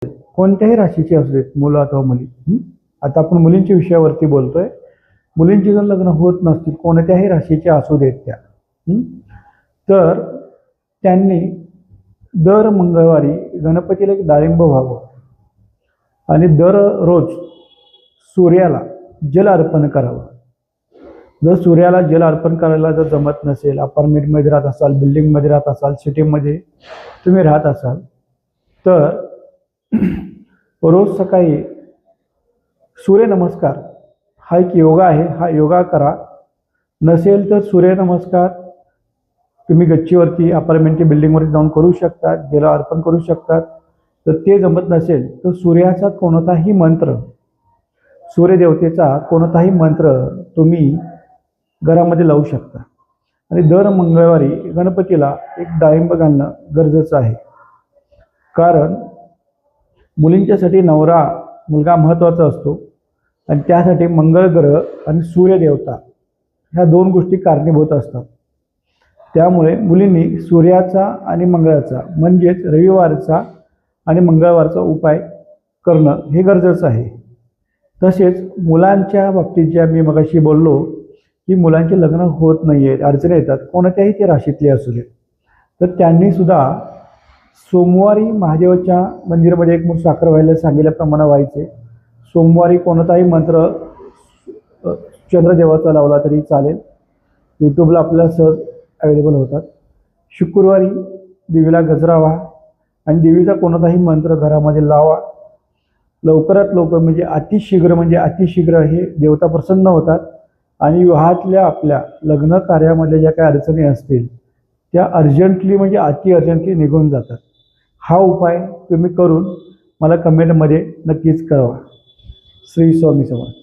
कोणत्याही राशीचे असू देत मुलं अथवा मुली. आता आपण मुलींच्या विषयावरती बोलतोय. मुलींची जर लग्न होत नसतील कोणत्याही राशीचे असू देत त्या, तर त्यांनी दर मंगळवारी गणपतीला एक डाळिंब व्हावं आणि दररोज सूर्याला जल अर्पण करावं. जर सूर्याला जल अर्पण करायला जर जमत नसेल, अपार्टमेंटमध्ये राहत असाल, बिल्डिंगमध्ये राहत असाल, सिटीमध्ये तुम्ही राहत असाल, तर रोज सकाळी सूर्यनमस्कार हा एक योगा आहे, हा योगा करा. नसेल तर सूर्यनमस्कार तुम्ही गच्चीवरती अपार्टमेंटच्या बिल्डिंगवरती जाऊन करू शकता, जल अर्पण करू शकतात. तर ते जमत नसेल तर सूर्याचा कोणताही मंत्र, सूर्यदेवतेचा कोणताही मंत्र तुम्ही घरामध्ये लावू शकता. आणि दर मंगळवारी गणपतीला एक डाळिंब घालणं गरजेचं आहे. कारण मुलींच्यासाठी नवरा मुलगा महत्त्वाचा असतो आणि त्यासाठी मंगळ ग्रह आणि सूर्यदेवता ह्या दोन गोष्टी कारणीभूत असतात. त्यामुळे मुलींनी सूर्याचा आणि मंगळाचा म्हणजेच रविवारचा आणि मंगळवारचा उपाय करणं हे गरजेचं आहे. तसेच मुलांच्या बाबतीत ज्या मी मगाशी बोललो की मुलांचे लग्न होत नाही आहेत, अडचणी येतात, कोणत्याही ते राशीतले असू देत, तर त्यांनीसुद्धा सोमवारी महादेवाच्या मंदिरामध्ये एक मूठ साखर व्हायला सांगितल्याप्रमाणे व्हायचे. सोमवारी कोणताही मंत्र चंद्रदेवाचा लावला तरी चालेल, यूट्यूबला आपल्याला सहज अवेलेबल होतात. शुक्रवारी देवीला गजरा व्हा आणि देवीचा कोणताही मंत्र घरामध्ये लावा. लवकरात लवकर म्हणजे अतिशीघ्र हे देवता प्रसन्न होतात आणि विवाहातल्या आपल्या लग्न कार्यामध्ये ज्या काही अडचणी असतील त्या अति अर्जंटली निघून जातात. हा उपाय तुम्ही करून मला कमेंटमध्ये नक्कीच कळवा. श्री स्वामी समर्थ.